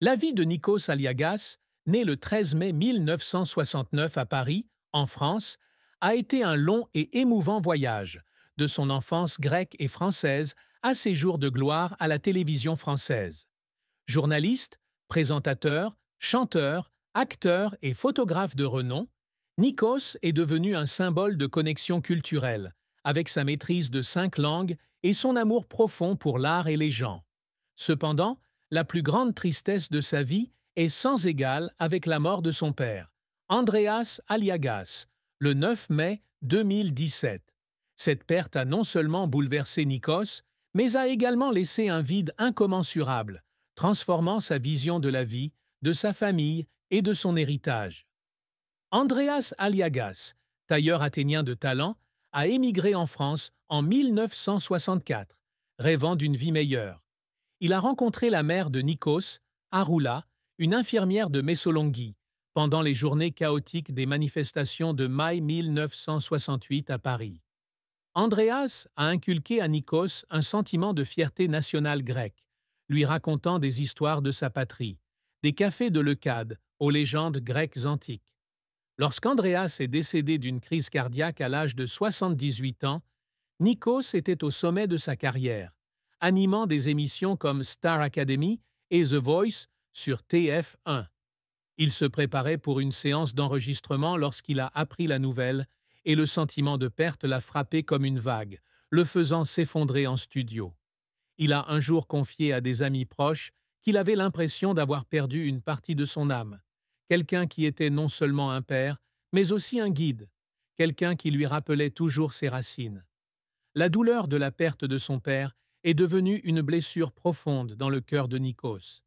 La vie de Nikos Aliagas, né le 13 mai 1969 à Paris, en France, a été un long et émouvant voyage, de son enfance grecque et française à ses jours de gloire à la télévision française. Journaliste, présentateur, chanteur, acteur et photographe de renom, Nikos est devenu un symbole de connexion culturelle, avec sa maîtrise de 5 langues et son amour profond pour l'art et les gens. Cependant, la plus grande tristesse de sa vie est sans égale avec la mort de son père, Andreas Aliagas, le 9 mai 2017. Cette perte a non seulement bouleversé Nikos, mais a également laissé un vide incommensurable, transformant sa vision de la vie, de sa famille et de son héritage. Andreas Aliagas, tailleur athénien de talent, a émigré en France en 1964, rêvant d'une vie meilleure. Il a rencontré la mère de Nikos, Aroula, une infirmière de Messolongi, pendant les journées chaotiques des manifestations de mai 1968 à Paris. Andreas a inculqué à Nikos un sentiment de fierté nationale grecque, lui racontant des histoires de sa patrie, des cafés de Leucade aux légendes grecques antiques. Lorsqu'Andreas est décédé d'une crise cardiaque à l'âge de 78 ans, Nikos était au sommet de sa carrière, animant des émissions comme Star Academy et The Voice sur TF1. Il se préparait pour une séance d'enregistrement lorsqu'il a appris la nouvelle et le sentiment de perte l'a frappé comme une vague, le faisant s'effondrer en studio. Il a un jour confié à des amis proches qu'il avait l'impression d'avoir perdu une partie de son âme, quelqu'un qui était non seulement un père, mais aussi un guide, quelqu'un qui lui rappelait toujours ses racines. La douleur de la perte de son père est devenue une blessure profonde dans le cœur de Nikos.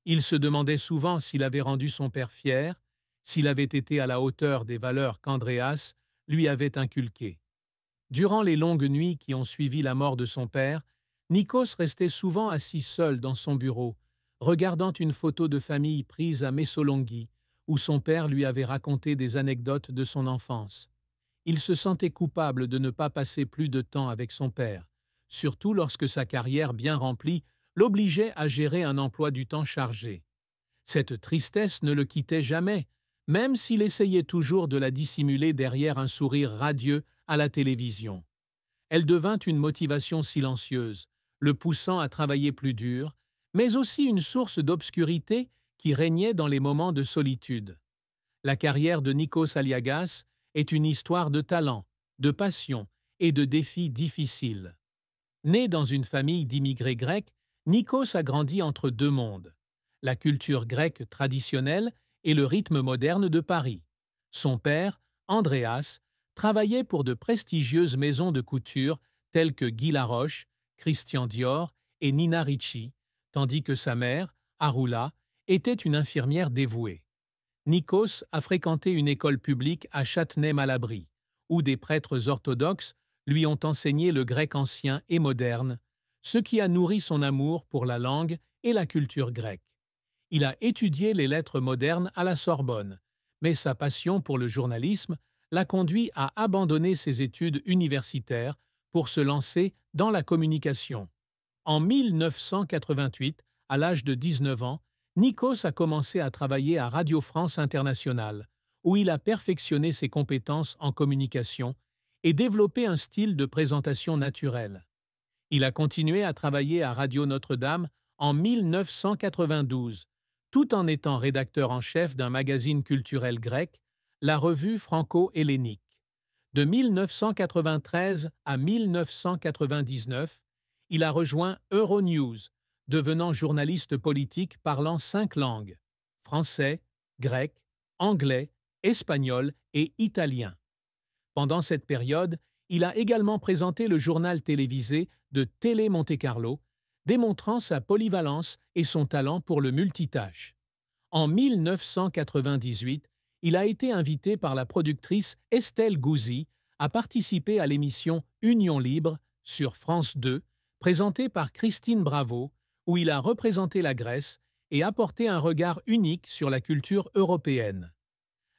Il se demandait souvent s'il avait rendu son père fier, s'il avait été à la hauteur des valeurs qu'Andreas lui avait inculquées. Durant les longues nuits qui ont suivi la mort de son père, Nikos restait souvent assis seul dans son bureau, regardant une photo de famille prise à Messolongi, où son père lui avait raconté des anecdotes de son enfance. Il se sentait coupable de ne pas passer plus de temps avec son père, surtout lorsque sa carrière bien remplie l'obligeait à gérer un emploi du temps chargé. Cette tristesse ne le quittait jamais, même s'il essayait toujours de la dissimuler derrière un sourire radieux à la télévision. Elle devint une motivation silencieuse, le poussant à travailler plus dur, mais aussi une source d'obscurité qui régnait dans les moments de solitude. La carrière de Nikos Aliagas est une histoire de talent, de passion et de défis difficiles. Né dans une famille d'immigrés grecs, Nikos a grandi entre deux mondes, la culture grecque traditionnelle et le rythme moderne de Paris. Son père, Andreas, travaillait pour de prestigieuses maisons de couture telles que Guy Laroche, Christian Dior et Nina Ricci, tandis que sa mère, Aroula, était une infirmière dévouée. Nikos a fréquenté une école publique à Châtenay-Malabry, où des prêtres orthodoxes lui ont enseigné le grec ancien et moderne, ce qui a nourri son amour pour la langue et la culture grecque. Il a étudié les lettres modernes à la Sorbonne, mais sa passion pour le journalisme l'a conduit à abandonner ses études universitaires pour se lancer dans la communication. En 1988, à l'âge de 19 ans, Nikos a commencé à travailler à Radio France Internationale, où il a perfectionné ses compétences en communication et développé un style de présentation naturel. Il a continué à travailler à Radio Notre-Dame en 1992, tout en étant rédacteur en chef d'un magazine culturel grec, la revue franco-hellénique. De 1993 à 1999, il a rejoint Euronews, devenant journaliste politique parlant 5 langues, français, grec, anglais, espagnol et italien. Pendant cette période, il a également présenté le journal télévisé de Télé Monte-Carlo, démontrant sa polyvalence et son talent pour le multitâche. En 1998, il a été invité par la productrice Estelle Gouzi à participer à l'émission Union libre sur France 2, présentée par Christine Bravo, où il a représenté la Grèce et apporté un regard unique sur la culture européenne.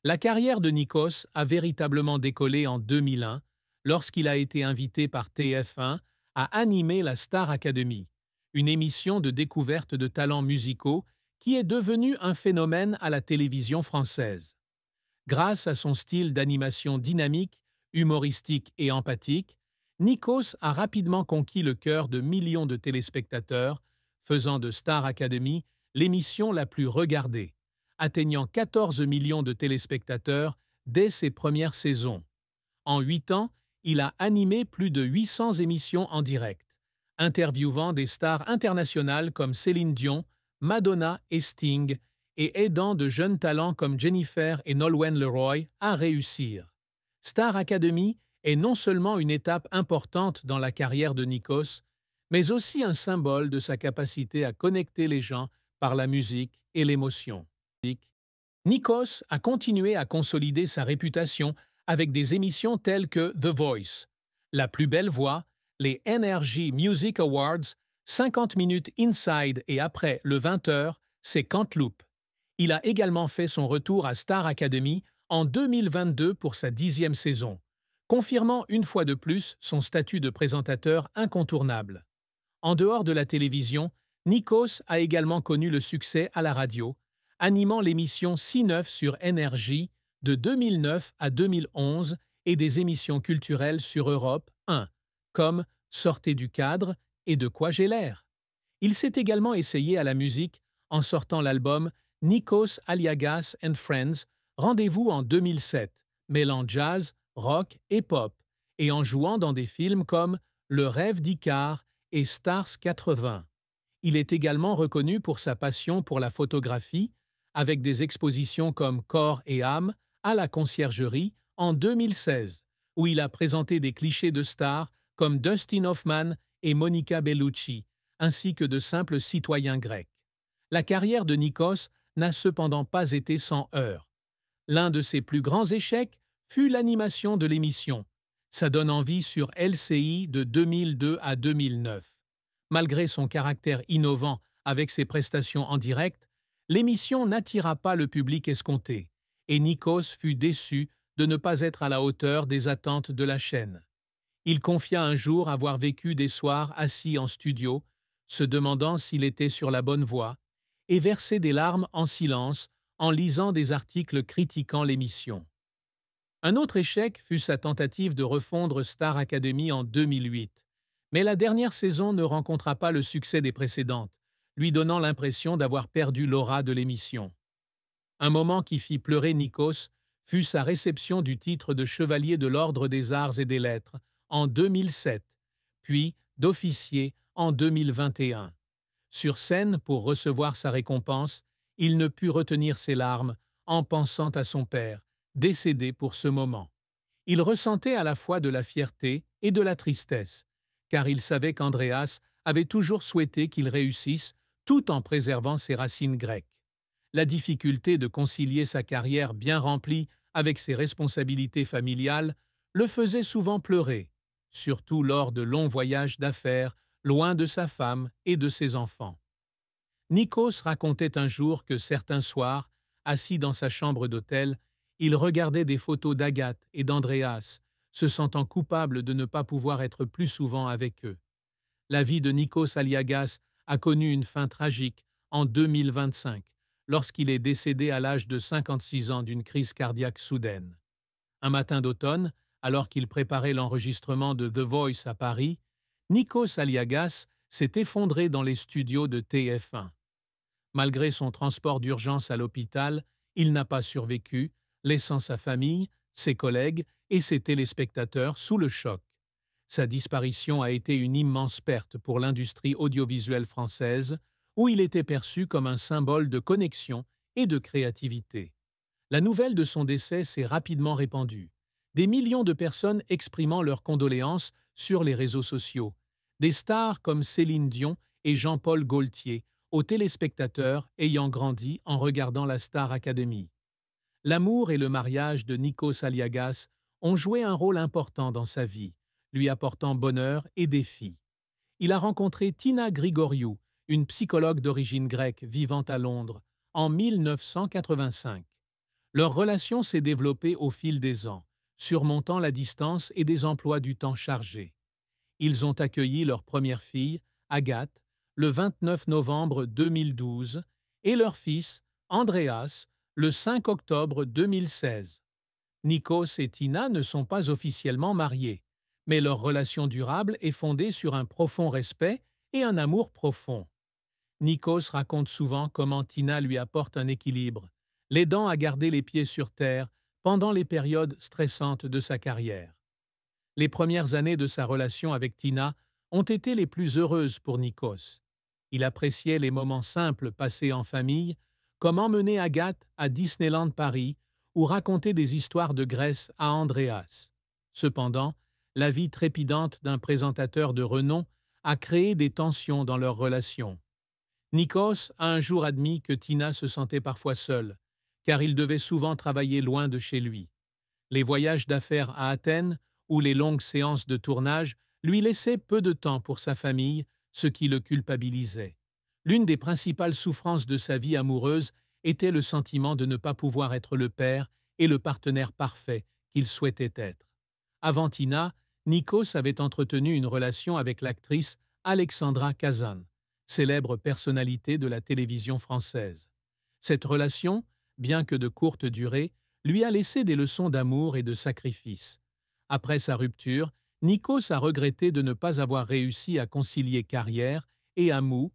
La carrière de Nikos a véritablement décollé en 2001, lorsqu'il a été invité par TF1 à animer la Star Academy, une émission de découverte de talents musicaux qui est devenu un phénomène à la télévision française. Grâce à son style d'animation dynamique, humoristique et empathique, Nikos a rapidement conquis le cœur de millions de téléspectateurs, faisant de Star Academy l'émission la plus regardée, atteignant 14 millions de téléspectateurs dès ses premières saisons. En 8 ans, il a animé plus de 800 émissions en direct, interviewant des stars internationales comme Céline Dion, Madonna et Sting, et aidant de jeunes talents comme Jennifer et Nolwenn Leroy à réussir. Star Academy est non seulement une étape importante dans la carrière de Nikos, mais aussi un symbole de sa capacité à connecter les gens par la musique et l'émotion. Nikos a continué à consolider sa réputation avec des émissions telles que The Voice, La plus belle voix, les NRJ Music Awards, 50 minutes Inside et après le 20h, c'est Cantaloupe. Il a également fait son retour à Star Academy en 2022 pour sa 10e saison, confirmant une fois de plus son statut de présentateur incontournable. En dehors de la télévision, Nikos a également connu le succès à la radio, animant l'émission 6-9 sur NRJ de 2009 à 2011 et des émissions culturelles sur Europe 1, comme Sortez du cadre et De quoi j'ai l'air. Il s'est également essayé à la musique en sortant l'album Nikos Aliagas and Friends, Rendez-vous en 2007, mêlant jazz, rock et pop, et en jouant dans des films comme Le rêve d'Icare et Stars 80. Il est également reconnu pour sa passion pour la photographie, avec des expositions comme Corps et âme à la Conciergerie en 2016, où il a présenté des clichés de stars comme Dustin Hoffman et Monica Bellucci, ainsi que de simples citoyens grecs. La carrière de Nikos n'a cependant pas été sans heurts. L'un de ses plus grands échecs fut l'animation de l'émission. Ça donne envie sur LCI de 2002 à 2009. Malgré son caractère innovant avec ses prestations en direct, l'émission n'attira pas le public escompté, et Nikos fut déçu de ne pas être à la hauteur des attentes de la chaîne. Il confia un jour avoir vécu des soirs assis en studio, se demandant s'il était sur la bonne voie, et versé des larmes en silence en lisant des articles critiquant l'émission. Un autre échec fut sa tentative de refondre Star Academy en 2008, mais la dernière saison ne rencontra pas le succès des précédentes, lui donnant l'impression d'avoir perdu l'aura de l'émission. Un moment qui fit pleurer Nikos fut sa réception du titre de chevalier de l'Ordre des Arts et des Lettres en 2007, puis d'officier en 2021. Sur scène, pour recevoir sa récompense, il ne put retenir ses larmes en pensant à son père, décédé pour ce moment. Il ressentait à la fois de la fierté et de la tristesse, car il savait qu'Andreas avait toujours souhaité qu'il réussisse tout en préservant ses racines grecques. La difficulté de concilier sa carrière bien remplie avec ses responsabilités familiales le faisait souvent pleurer, surtout lors de longs voyages d'affaires loin de sa femme et de ses enfants. Nikos racontait un jour que certains soirs, assis dans sa chambre d'hôtel, il regardait des photos d'Agathe et d'Andreas, se sentant coupable de ne pas pouvoir être plus souvent avec eux. La vie de Nikos Aliagas a connu une fin tragique en 2025, lorsqu'il est décédé à l'âge de 56 ans d'une crise cardiaque soudaine. Un matin d'automne, alors qu'il préparait l'enregistrement de The Voice à Paris, Nikos Aliagas s'est effondré dans les studios de TF1. Malgré son transport d'urgence à l'hôpital, il n'a pas survécu, laissant sa famille, ses collègues et ses téléspectateurs sous le choc. Sa disparition a été une immense perte pour l'industrie audiovisuelle française, où il était perçu comme un symbole de connexion et de créativité. La nouvelle de son décès s'est rapidement répandue. Des millions de personnes exprimant leurs condoléances sur les réseaux sociaux. Des stars comme Céline Dion et Jean-Paul Gaultier, aux téléspectateurs ayant grandi en regardant la Star Academy. L'amour et le mariage de Nikos Aliagas ont joué un rôle important dans sa vie, lui apportant bonheur et défis. Il a rencontré Tina Grigoriou, une psychologue d'origine grecque vivant à Londres, en 1985. Leur relation s'est développée au fil des ans, surmontant la distance et des emplois du temps chargés. Ils ont accueilli leur première fille, Agathe, le 29 novembre 2012, et leur fils, Andreas, le 5 octobre 2016. Nikos et Tina ne sont pas officiellement mariés, mais leur relation durable est fondée sur un profond respect et un amour profond. Nikos raconte souvent comment Tina lui apporte un équilibre, l'aidant à garder les pieds sur terre pendant les périodes stressantes de sa carrière. Les premières années de sa relation avec Tina ont été les plus heureuses pour Nikos. Il appréciait les moments simples passés en famille, comme emmener Agathe à Disneyland Paris ou raconter des histoires de Grèce à Andreas. Cependant, la vie trépidante d'un présentateur de renom a créé des tensions dans leur relation. Nikos a un jour admis que Tina se sentait parfois seule, car il devait souvent travailler loin de chez lui. Les voyages d'affaires à Athènes ou les longues séances de tournage lui laissaient peu de temps pour sa famille, ce qui le culpabilisait. L'une des principales souffrances de sa vie amoureuse était le sentiment de ne pas pouvoir être le père et le partenaire parfait qu'il souhaitait être. Avant Tina, Nikos avait entretenu une relation avec l'actrice Alexandra Kazan, célèbre personnalité de la télévision française. Cette relation, bien que de courte durée, lui a laissé des leçons d'amour et de sacrifice. Après sa rupture, Nikos a regretté de ne pas avoir réussi à concilier carrière et amour